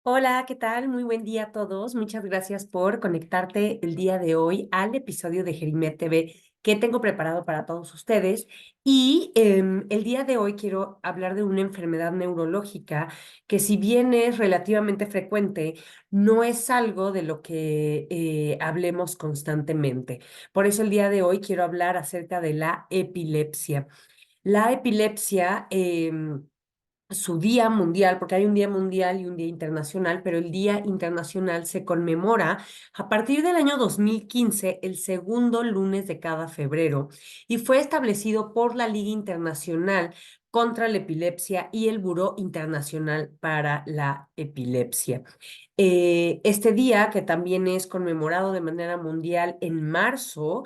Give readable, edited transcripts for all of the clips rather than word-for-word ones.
Hola, ¿qué tal? Muy buen día a todos. Muchas gracias por conectarte el día de hoy al episodio de Gerimet TV que tengo preparado para todos ustedes. Y el día de hoy quiero hablar de una enfermedad neurológica que si bien es relativamente frecuente, no es algo de lo que hablemos constantemente. Por eso el día de hoy quiero hablar acerca de la epilepsia. La epilepsia... su día mundial, porque hay un día mundial y un día internacional, pero el día internacional se conmemora a partir del año 2015, el segundo lunes de cada febrero, y fue establecido por la Liga Internacional contra la Epilepsia y el Buró Internacional para la Epilepsia. Este día, que también es conmemorado de manera mundial en marzo,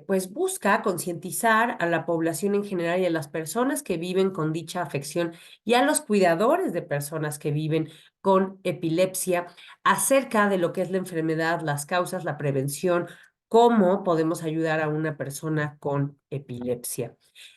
pues busca concientizar a la población en general y a las personas que viven con dicha afección y a los cuidadores de personas que viven con epilepsia acerca de lo que es la enfermedad, las causas, la prevención, cómo podemos ayudar a una persona con epilepsia.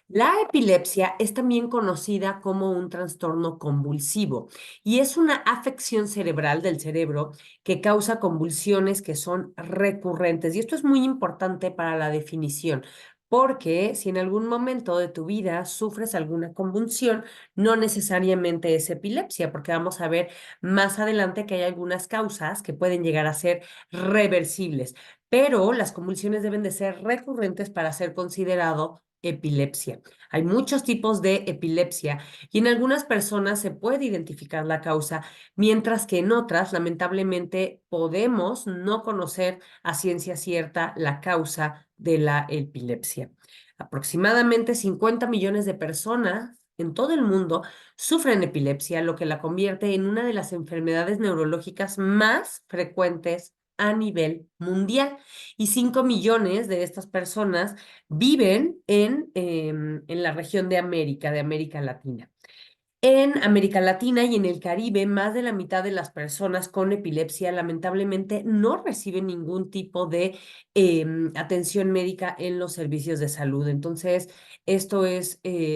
La epilepsia es también conocida como un trastorno convulsivo y es una afección cerebral del cerebro que causa convulsiones que son recurrentes. Y esto es muy importante para la definición, porque si en algún momento de tu vida sufres alguna convulsión, no necesariamente es epilepsia, porque vamos a ver más adelante que hay algunas causas que pueden llegar a ser reversibles, pero las convulsiones deben de ser recurrentes para ser considerado epilepsia. Hay muchos tipos de epilepsia y en algunas personas se puede identificar la causa, mientras que en otras, lamentablemente, podemos no conocer a ciencia cierta la causa de la epilepsia. Aproximadamente 50 millones de personas en todo el mundo sufren epilepsia, lo que la convierte en una de las enfermedades neurológicas más frecuentes a nivel mundial. Y 5 millones de estas personas viven en la región de América Latina. En América Latina y en el Caribe, más de la mitad de las personas con epilepsia lamentablemente no reciben ningún tipo de atención médica en los servicios de salud. Entonces,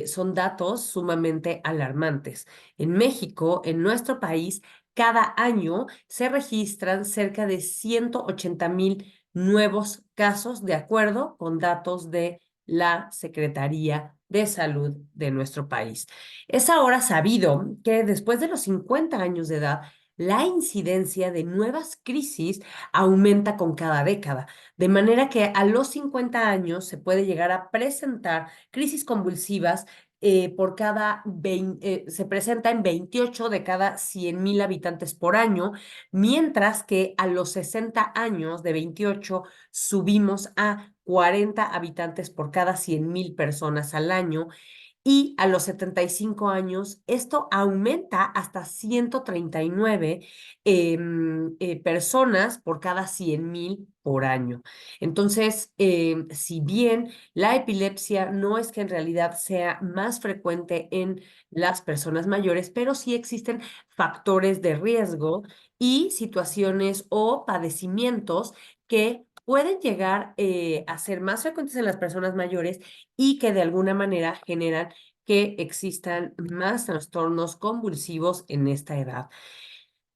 son datos sumamente alarmantes. En México, en nuestro país, cada año se registran cerca de 180,000 nuevos casos, de acuerdo con datos de la Secretaría de Salud de nuestro país. Es ahora sabido que después de los 50 años de edad, la incidencia de nuevas crisis aumenta con cada década, de manera que a los 50 años se puede llegar a presentar crisis convulsivas se presenta en 28 de cada 100,000 habitantes por año, mientras que a los 60 años de 28 subimos a 40 habitantes por cada 100,000 personas al año y a los 75 años esto aumenta hasta 139 personas por cada 100,000 por año. Entonces, si bien la epilepsia no es que en realidad sea más frecuente en las personas mayores, pero sí existen factores de riesgo y situaciones o padecimientos que pueden llegar a ser más frecuentes en las personas mayores y que de alguna manera generan que existan más trastornos convulsivos en esta edad.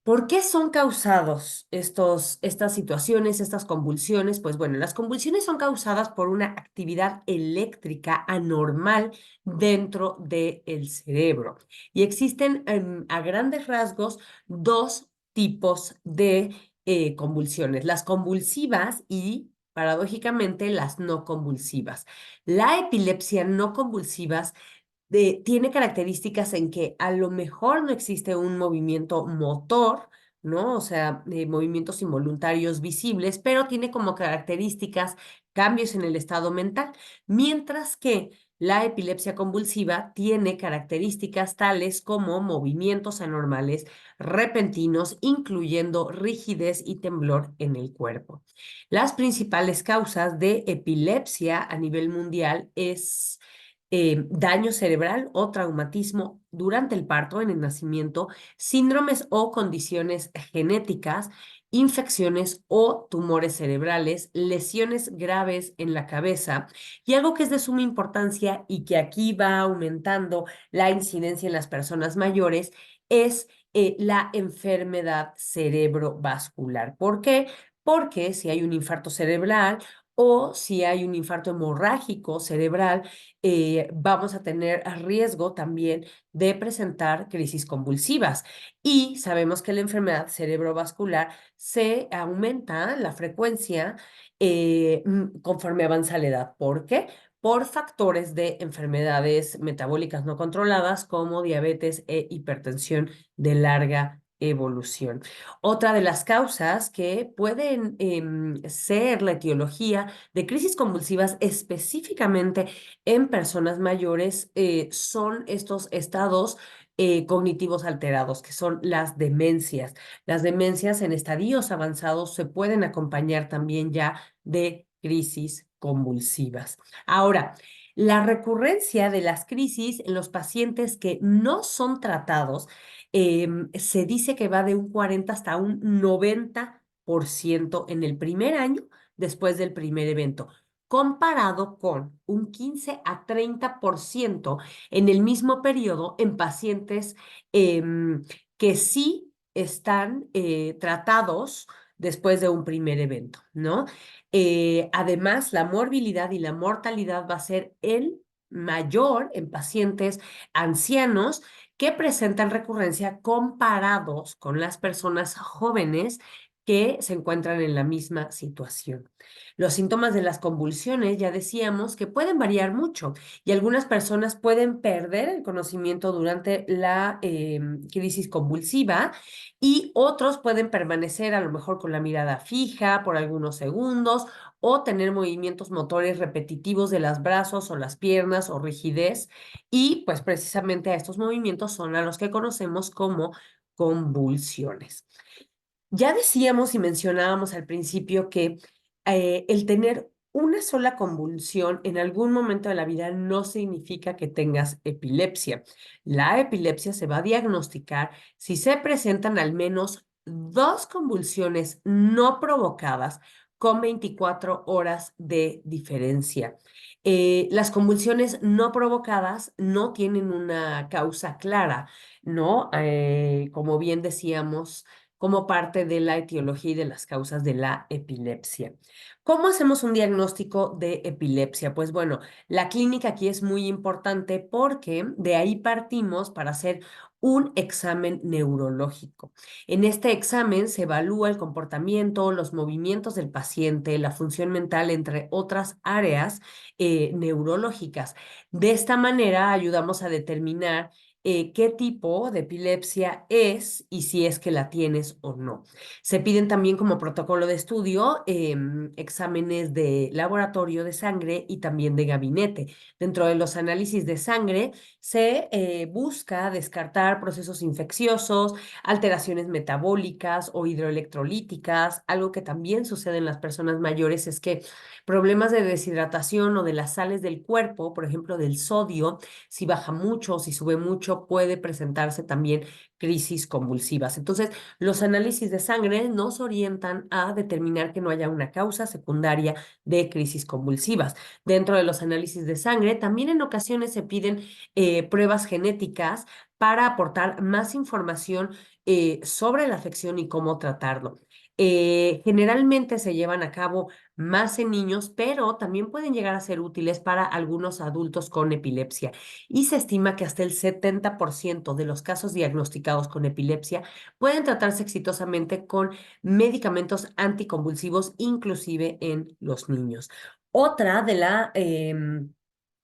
¿Por qué son causados estas situaciones, estas convulsiones? Pues bueno, las convulsiones son causadas por una actividad eléctrica anormal dentro del cerebro. Y existen a grandes rasgos dos tipos de convulsiones, las convulsivas y, paradójicamente, las no convulsivas. La epilepsia no convulsivas tiene características en que a lo mejor no existe un movimiento motor, ¿no? O sea, movimientos involuntarios visibles, pero tiene como características cambios en el estado mental, mientras que la epilepsia convulsiva tiene características tales como movimientos anormales repentinos, incluyendo rigidez y temblor en el cuerpo. Las principales causas de epilepsia a nivel mundial es daño cerebral o traumatismo durante el parto, en el nacimiento, síndromes o condiciones genéticas, infecciones o tumores cerebrales, lesiones graves en la cabeza y algo que es de suma importancia y que aquí va aumentando la incidencia en las personas mayores es la enfermedad cerebrovascular. ¿Por qué? Porque si hay un infarto cerebral o si hay un infarto hemorrágico cerebral, vamos a tener riesgo también de presentar crisis convulsivas. Y sabemos que la enfermedad cerebrovascular se aumenta la frecuencia conforme avanza la edad. ¿Por qué? Por factores de enfermedades metabólicas no controladas como diabetes e hipertensión de larga evolución. Otra de las causas que pueden ser la etiología de crisis convulsivas específicamente en personas mayores son estos estados cognitivos alterados, que son las demencias. Las demencias en estadios avanzados se pueden acompañar también ya de crisis convulsivas. Ahora, la recurrencia de las crisis en los pacientes que no son tratados se dice que va de un 40 hasta un 90% en el primer año después del primer evento, comparado con un 15 a 30% en el mismo periodo en pacientes que sí están tratados después de un primer evento, ¿no? Además, la morbilidad y la mortalidad va a ser el mayor en pacientes ancianos que presentan recurrencia comparados con las personas jóvenes que se encuentran en la misma situación. Los síntomas de las convulsiones, ya decíamos, que pueden variar mucho y algunas personas pueden perder el conocimiento durante la crisis convulsiva y otros pueden permanecer a lo mejor con la mirada fija por algunos segundos o tener movimientos motores repetitivos de los brazos o las piernas o rigidez y pues precisamente a estos movimientos son a los que conocemos como convulsiones. Ya decíamos y mencionábamos al principio que el tener una sola convulsión en algún momento de la vida no significa que tengas epilepsia. La epilepsia se va a diagnosticar si se presentan al menos dos convulsiones no provocadas con 24 horas de diferencia. Las convulsiones no provocadas no tienen una causa clara, ¿no? Como bien decíamos, como parte de la etiología y de las causas de la epilepsia. ¿Cómo hacemos un diagnóstico de epilepsia? Pues bueno, la clínica aquí es muy importante porque de ahí partimos para hacer un examen neurológico. En este examen se evalúa el comportamiento, los movimientos del paciente, la función mental, entre otras áreas neurológicas. De esta manera ayudamos a determinar qué tipo de epilepsia es y si es que la tienes o no. Se piden también como protocolo de estudio exámenes de laboratorio de sangre y también de gabinete. Dentro de los análisis de sangre se busca descartar procesos infecciosos, alteraciones metabólicas o hidroelectrolíticas. Algo que también sucede en las personas mayores es que problemas de deshidratación o de las sales del cuerpo, por ejemplo, del sodio, si baja mucho o si sube mucho, puede presentarse también crisis convulsivas. Entonces, los análisis de sangre nos orientan a determinar que no haya una causa secundaria de crisis convulsivas. Dentro de los análisis de sangre, también en ocasiones se piden pruebas genéticas para aportar más información sobre la afección y cómo tratarlo. Generalmente se llevan a cabo más en niños, pero también pueden llegar a ser útiles para algunos adultos con epilepsia. Y se estima que hasta el 70% de los casos diagnosticados con epilepsia pueden tratarse exitosamente con medicamentos anticonvulsivos, inclusive en los niños. Otra de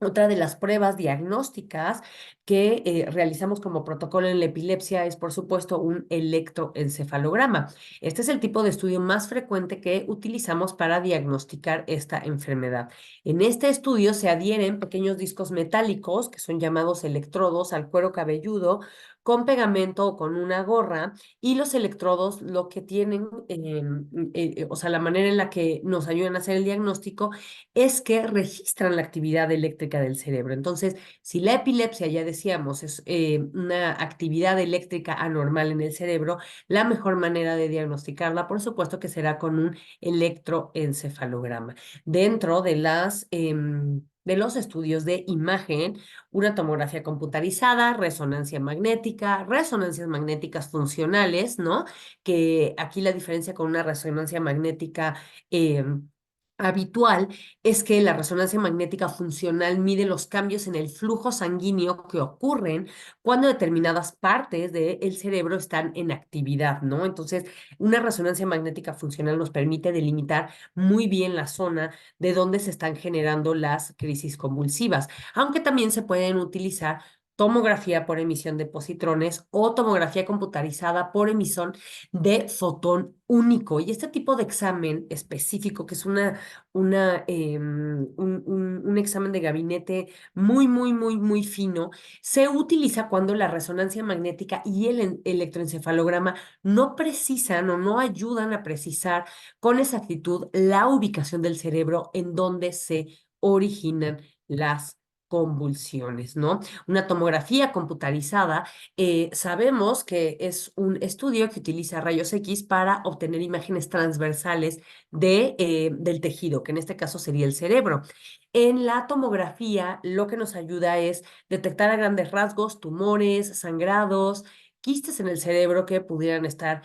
Otra de las pruebas diagnósticas que realizamos como protocolo en la epilepsia es, por supuesto, un electroencefalograma. Este es el tipo de estudio más frecuente que utilizamos para diagnosticar esta enfermedad. En este estudio se adhieren pequeños discos metálicos, que son llamados electrodos, al cuero cabelludo, con pegamento o con una gorra, y los electrodos lo que tienen, o sea, la manera en la que nos ayudan a hacer el diagnóstico es que registran la actividad eléctrica eléctrica del cerebro. Entonces, si la epilepsia, ya decíamos, es una actividad eléctrica anormal en el cerebro, la mejor manera de diagnosticarla, por supuesto, que será con un electroencefalograma. Dentro de los estudios de imagen, una tomografía computarizada, resonancias magnéticas funcionales, ¿no? Que aquí la diferencia con una resonancia magnética habitual es que la resonancia magnética funcional mide los cambios en el flujo sanguíneo que ocurren cuando determinadas partes del cerebro están en actividad, ¿no? Entonces, una resonancia magnética funcional nos permite delimitar muy bien la zona de donde se están generando las crisis convulsivas, aunque también se pueden utilizar tomografía por emisión de positrones o tomografía computarizada por emisión de fotón único. Y este tipo de examen específico, que es un examen de gabinete muy fino, se utiliza cuando la resonancia magnética y el electroencefalograma no precisan o no ayudan a precisar con exactitud la ubicación del cerebro en donde se originan las convulsiones, ¿no? Una tomografía computarizada, sabemos que es un estudio que utiliza rayos X para obtener imágenes transversales del tejido, que en este caso sería el cerebro. En la tomografía, lo que nos ayuda es detectar a grandes rasgos tumores, sangrados, quistes en el cerebro que pudieran estar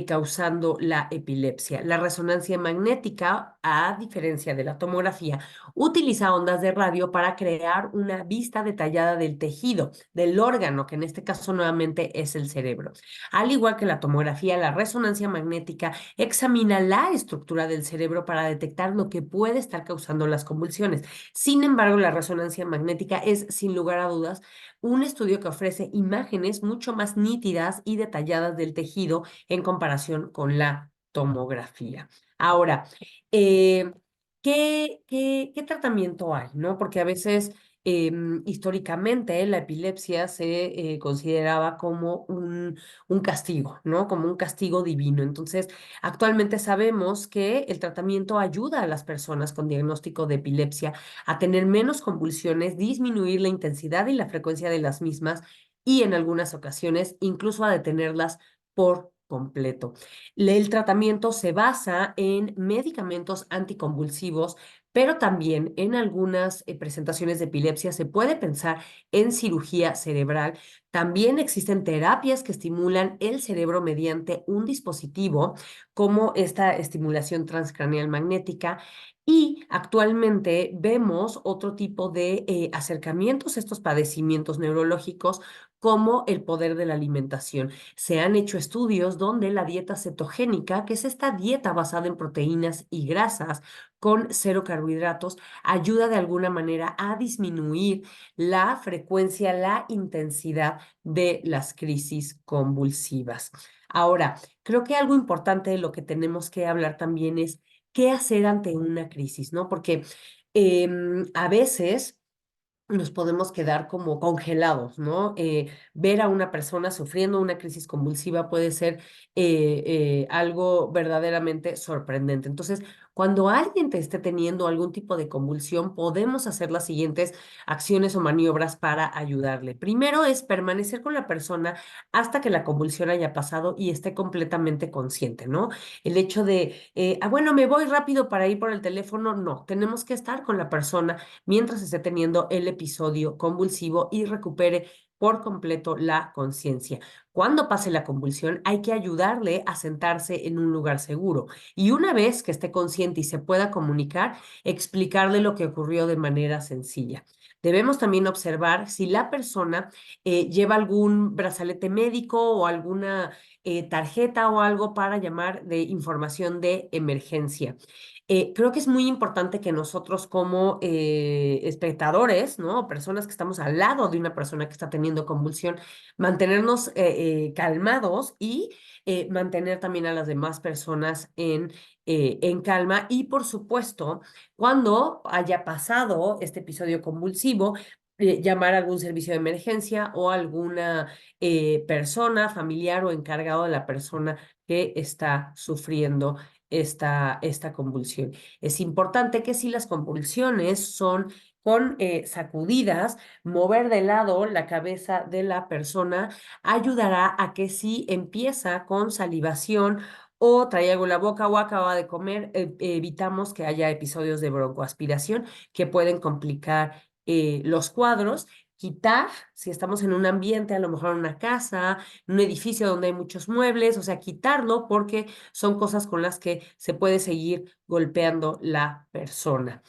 causando la epilepsia. La resonancia magnética, a diferencia de la tomografía, utiliza ondas de radio para crear una vista detallada del tejido, del órgano, que en este caso nuevamente es el cerebro. Al igual que la tomografía, la resonancia magnética examina la estructura del cerebro para detectar lo que puede estar causando las convulsiones. Sin embargo, la resonancia magnética es, sin lugar a dudas, un estudio que ofrece imágenes mucho más nítidas y detalladas del tejido en comparación con la tomografía. Ahora, eh, ¿qué tratamiento hay, no? Porque a veces, históricamente, la epilepsia se consideraba como un castigo, ¿no? Como un castigo divino. Entonces, actualmente sabemos que el tratamiento ayuda a las personas con diagnóstico de epilepsia a tener menos convulsiones, disminuir la intensidad y la frecuencia de las mismas y en algunas ocasiones incluso a detenerlas por completo. El tratamiento se basa en medicamentos anticonvulsivos, pero también en algunas presentaciones de epilepsia se puede pensar en cirugía cerebral. También existen terapias que estimulan el cerebro mediante un dispositivo como esta estimulación transcraneal magnética. Y actualmente vemos otro tipo de acercamientos a estos padecimientos neurológicos como el poder de la alimentación. Se han hecho estudios donde la dieta cetogénica, que es esta dieta basada en proteínas y grasas con cero carbohidratos, ayuda de alguna manera a disminuir la frecuencia, la intensidad de las crisis convulsivas. Ahora, creo que algo importante de lo que tenemos que hablar también es qué hacer ante una crisis, ¿no? Porque a veces nos podemos quedar como congelados, ¿no? Ver a una persona sufriendo una crisis convulsiva puede ser algo verdaderamente sorprendente. Entonces, cuando alguien te esté teniendo algún tipo de convulsión, podemos hacer las siguientes acciones o maniobras para ayudarle. Primero es permanecer con la persona hasta que la convulsión haya pasado y esté completamente consciente, ¿no? El hecho de, bueno, me voy rápido para ir por el teléfono, no, tenemos que estar con la persona mientras esté teniendo el episodio convulsivo y recupere por completo la conciencia. Cuando pase la convulsión, hay que ayudarle a sentarse en un lugar seguro y una vez que esté consciente y se pueda comunicar, explicarle lo que ocurrió de manera sencilla. Debemos también observar si la persona lleva algún brazalete médico o alguna tarjeta o algo para llamar de información de emergencia. Creo que es muy importante que nosotros como espectadores, ¿no? Personas que estamos al lado de una persona que está teniendo convulsión, mantenernos calmados y mantener también a las demás personas en calma. Y por supuesto, cuando haya pasado este episodio convulsivo, llamar a algún servicio de emergencia o alguna persona, familiar o encargado de la persona que está sufriendo esta convulsión. Es importante que si las convulsiones son con sacudidas, mover de lado la cabeza de la persona ayudará a que si empieza con salivación o trae algo en la boca o acaba de comer, evitamos que haya episodios de broncoaspiración que pueden complicar los cuadros. Quitar, si estamos en un ambiente, a lo mejor en una casa, en un edificio donde hay muchos muebles, o sea, quitarlo porque son cosas con las que se puede seguir golpeando la persona.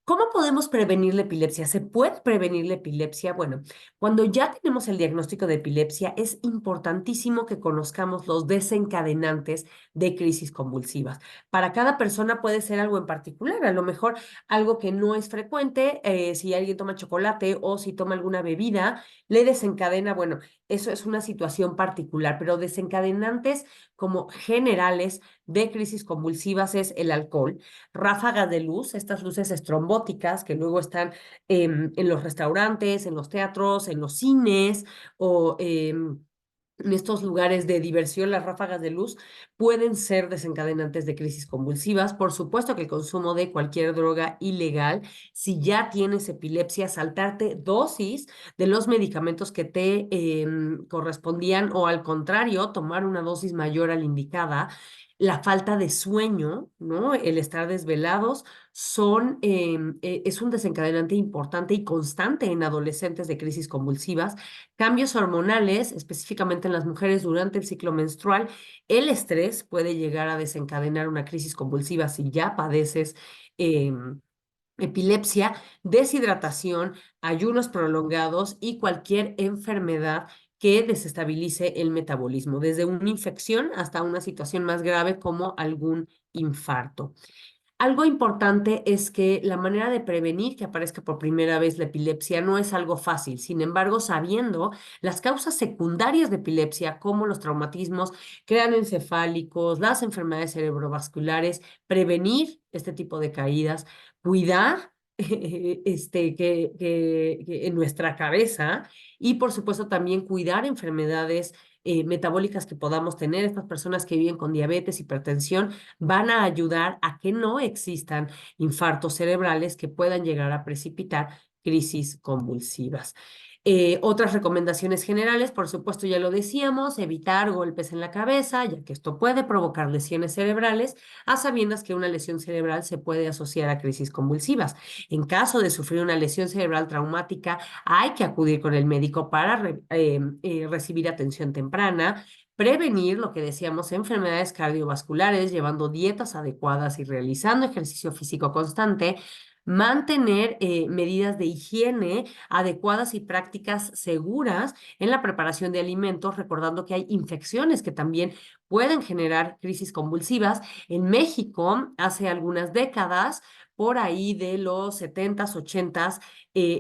¿Cómo podemos prevenir la epilepsia? ¿Se puede prevenir la epilepsia? Bueno, cuando ya tenemos el diagnóstico de epilepsia, es importantísimo que conozcamos los desencadenantes de crisis convulsivas. Para cada persona puede ser algo en particular, a lo mejor algo que no es frecuente, si alguien toma chocolate o si toma alguna bebida, le desencadena, bueno, eso es una situación particular, pero desencadenantes como generales de crisis convulsivas es el alcohol, ráfagas de luz, estas luces estrombóticas que luego están en los restaurantes, en los teatros, en los cines o en estos lugares de diversión, las ráfagas de luz pueden ser desencadenantes de crisis convulsivas. Por supuesto que el consumo de cualquier droga ilegal, si ya tienes epilepsia, saltarte dosis de los medicamentos que te correspondían o al contrario, tomar una dosis mayor a la indicada. La falta de sueño, ¿no? El estar desvelados es un desencadenante importante y constante en adolescentes de crisis convulsivas. Cambios hormonales, específicamente en las mujeres durante el ciclo menstrual, el estrés puede llegar a desencadenar una crisis convulsiva si ya padeces epilepsia, deshidratación, ayunos prolongados y cualquier enfermedad que desestabilice el metabolismo, desde una infección hasta una situación más grave como algún infarto. Algo importante es que la manera de prevenir que aparezca por primera vez la epilepsia no es algo fácil. Sin embargo, sabiendo las causas secundarias de epilepsia, como los traumatismos craneoencefálicos, las enfermedades cerebrovasculares, prevenir este tipo de caídas, cuidar que en nuestra cabeza y, por supuesto, también cuidar enfermedades metabólicas que podamos tener, estas personas que viven con diabetes, hipertensión, van a ayudar a que no existan infartos cerebrales que puedan llegar a precipitar crisis convulsivas. Otras recomendaciones generales, por supuesto, ya lo decíamos, evitar golpes en la cabeza, ya que esto puede provocar lesiones cerebrales, a sabiendas que una lesión cerebral se puede asociar a crisis convulsivas. En caso de sufrir una lesión cerebral traumática, hay que acudir con el médico para recibir atención temprana, prevenir lo que decíamos, enfermedades cardiovasculares, llevando dietas adecuadas y realizando ejercicio físico constante, mantener medidas de higiene adecuadas y prácticas seguras en la preparación de alimentos, recordando que hay infecciones que también pueden generar crisis convulsivas. En México, hace algunas décadas, por ahí de los 70s, 80s,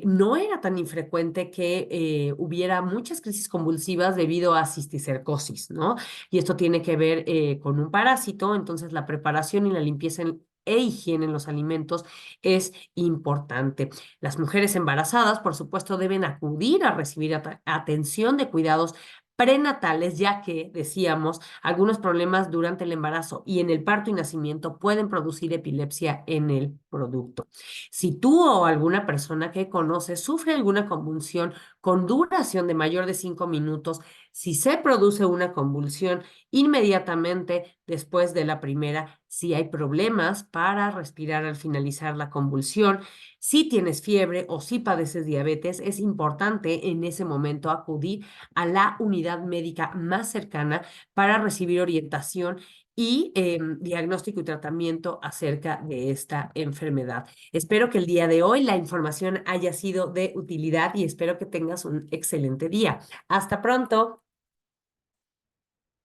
no era tan infrecuente que hubiera muchas crisis convulsivas debido a cisticercosis, ¿no? Y esto tiene que ver con un parásito, entonces la preparación y la limpieza e higiene en los alimentos es importante. Las mujeres embarazadas, por supuesto, deben acudir a recibir atención de cuidados prenatales, ya que, decíamos, algunos problemas durante el embarazo y en el parto y nacimiento pueden producir epilepsia en el producto. Si tú o alguna persona que conoces sufre alguna convulsión con duración de mayor de 5 minutos, si se produce una convulsión inmediatamente después de la primera, si hay problemas para respirar al finalizar la convulsión, si tienes fiebre o si padeces diabetes, es importante en ese momento acudir a la unidad médica más cercana para recibir orientación y diagnóstico y tratamiento acerca de esta enfermedad. Espero que el día de hoy la información haya sido de utilidad y espero que tengas un excelente día. Hasta pronto.